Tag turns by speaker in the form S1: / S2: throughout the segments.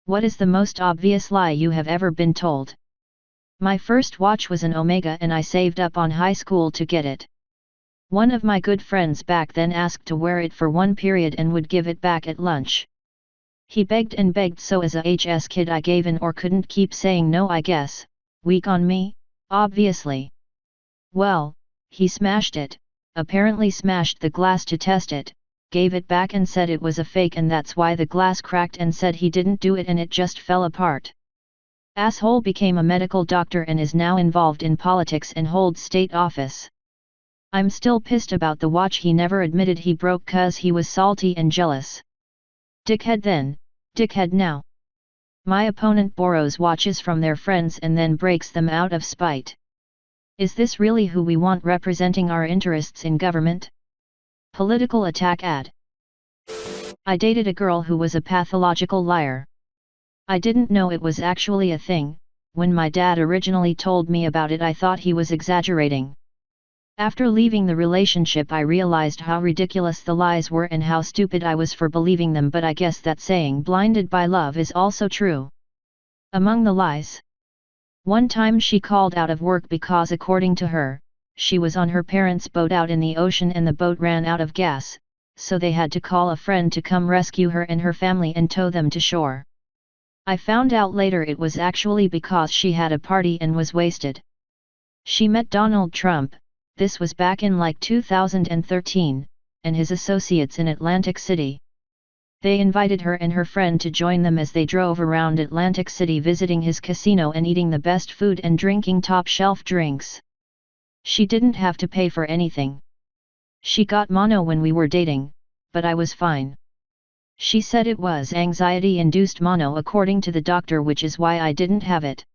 S1: What is the most obvious lie you have ever been told? My first watch was an Omega and I saved up on high school to get it. One of my good friends back then asked to wear it for one period and would give it back at lunch. He begged and begged, so as a HS kid I gave in or couldn't keep saying no, I guess. Weak on me, obviously. Well, he smashed it, apparently smashed the glass to test it, gave it back and said it was a fake and that's why the glass cracked, and said he didn't do it and it just fell apart. Asshole became a medical doctor and is now involved in politics and holds state office. I'm still pissed about the watch he never admitted he broke cause he was salty and jealous. Dickhead then, dickhead now. My opponent borrows watches from their friends and then breaks them out of spite. Is this really who we want representing our interests in government? Political attack ad. I dated a girl who was a pathological liar. I didn't know it was actually a thing. When my dad originally told me about it, I thought he was exaggerating. After leaving the relationship, I realized how ridiculous the lies were and how stupid I was for believing them, but I guess that saying blinded by love is also true. Among the lies. One time she called out of work because, according to her, she was on her parents' boat out in the ocean and the boat ran out of gas, so they had to call a friend to come rescue her and her family and tow them to shore. I found out later it was actually because she had a party and was wasted. She met Donald Trump, this was back in like 2013, and his associates in Atlantic City. They invited her and her friend to join them as they drove around Atlantic City visiting his casino and eating the best food and drinking top-shelf drinks. She didn't have to pay for anything. She got mono when we were dating, but I was fine. She said it was anxiety-induced mono according to the doctor, which is why I didn't have it.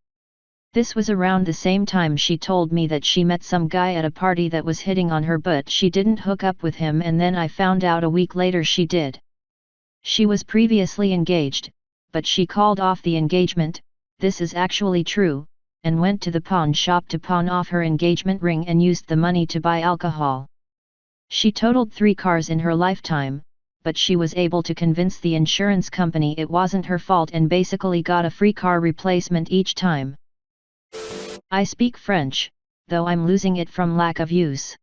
S1: This was around the same time she told me that she met some guy at a party that was hitting on her, but she didn't hook up with him, and then I found out a week later she did. She was previously engaged, but she called off the engagement, this is actually true, and went to the pawn shop to pawn off her engagement ring and used the money to buy alcohol. She totaled 3 cars in her lifetime, but she was able to convince the insurance company it wasn't her fault and basically got a free car replacement each time. I speak French, though I'm losing it from lack of use.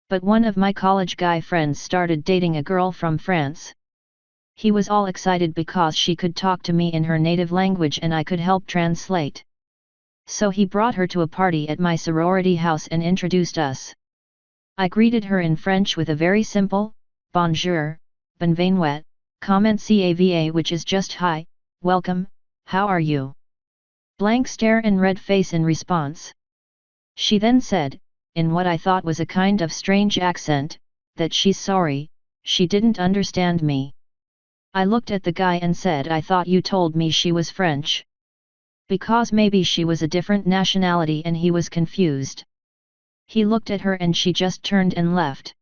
S1: But one of my college guy friends started dating a girl from France. He was all excited because she could talk to me in her native language and I could help translate. So he brought her to a party at my sorority house and introduced us. I greeted her in French with a very simple, bonjour, bonvenue, comment cava, which is just hi, welcome, how are you? Blank stare and red face in response. She then said, in what I thought was a kind of strange accent, that she's sorry, she didn't understand me. I looked at the guy and said, I thought you told me she was French. Because maybe she was a different nationality, and he was confused. He looked at her and she just turned and left.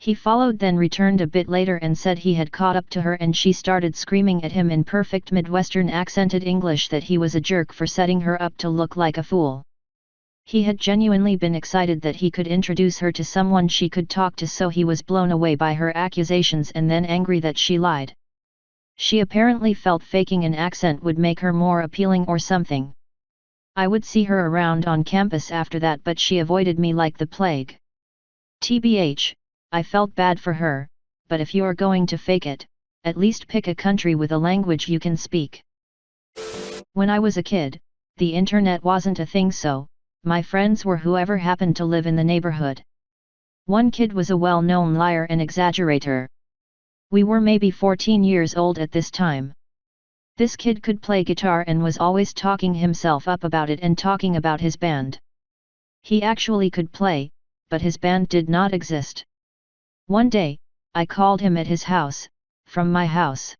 S1: He followed, then returned a bit later and said he had caught up to her, and she started screaming at him in perfect Midwestern accented English that he was a jerk for setting her up to look like a fool. He had genuinely been excited that he could introduce her to someone she could talk to, so he was blown away by her accusations and then angry that she lied. She apparently felt faking an accent would make her more appealing or something. I would see her around on campus after that, but she avoided me like the plague. TBH, I felt bad for her, but if you're going to fake it, at least pick a country with a language you can speak. When I was a kid, the internet wasn't a thing, so my friends were whoever happened to live in the neighborhood. One kid was a well-known liar and exaggerator. We were maybe 14 years old at this time. This kid could play guitar and was always talking himself up about it and talking about his band. He actually could play, but his band did not exist. One day, I called him at his house, from my house.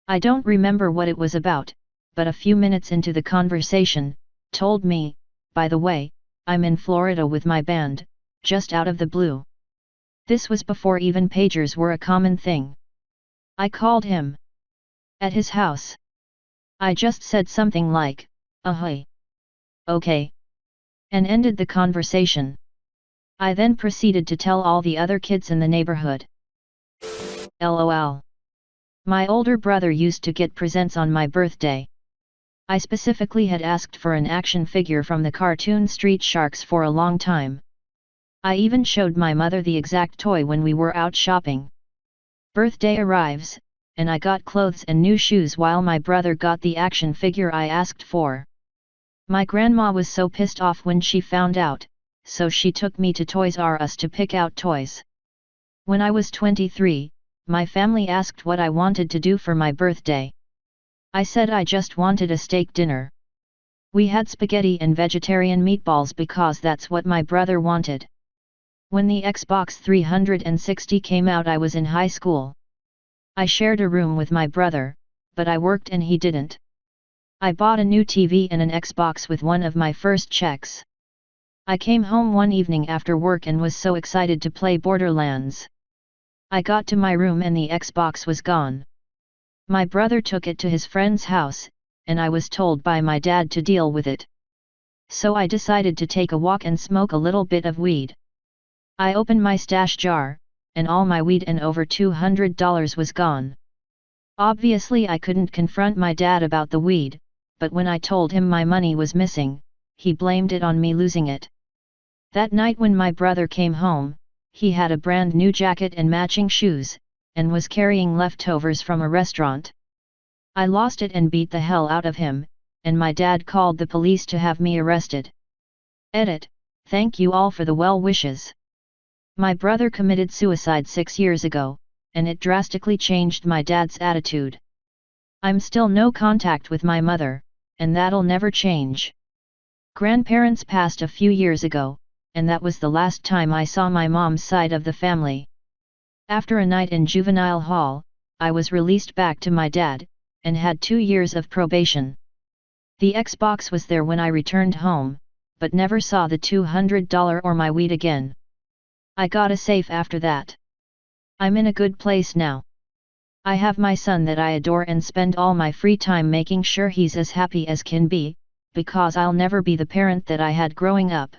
S1: I don't remember what it was about, but a few minutes into the conversation, told me, by the way, I'm in Florida with my band, just out of the blue. This was before even pagers were a common thing. I called him. At his house. I just said something like, ahoy. Okay. And ended the conversation. I then proceeded to tell all the other kids in the neighborhood. LOL. My older brother used to get presents on my birthday. I specifically had asked for an action figure from the cartoon Street Sharks for a long time. I even showed my mother the exact toy when we were out shopping. Birthday arrives, and I got clothes and new shoes while my brother got the action figure I asked for. My grandma was so pissed off when she found out, so she took me to Toys R Us to pick out toys. When I was 23, my family asked what I wanted to do for my birthday. I said I just wanted a steak dinner. We had spaghetti and vegetarian meatballs because that's what my brother wanted. When the Xbox 360 came out, I was in high school. I shared a room with my brother, but I worked and he didn't. I bought a new TV and an Xbox with one of my first checks. I came home one evening after work and was so excited to play Borderlands. I got to my room and the Xbox was gone. My brother took it to his friend's house, and I was told by my dad to deal with it. So I decided to take a walk and smoke a little bit of weed. I opened my stash jar, and all my weed and over $200 was gone. Obviously I couldn't confront my dad about the weed, but when I told him my money was missing, he blamed it on me losing it. That night when my brother came home, he had a brand new jacket and matching shoes, and was carrying leftovers from a restaurant. I lost it and beat the hell out of him, and my dad called the police to have me arrested. Edit. Thank you all for the well wishes. My brother committed suicide 6 years ago, and it drastically changed my dad's attitude. I'm still no contact with my mother, and that'll never change. Grandparents passed a few years ago, and that was the last time I saw my mom's side of the family. After a night in juvenile hall, I was released back to my dad, and had 2 years of probation. The Xbox was there when I returned home, but never saw the $200 or my weed again. I got a safe after that. I'm in a good place now. I have my son that I adore and spend all my free time making sure he's as happy as can be, because I'll never be the parent that I had growing up.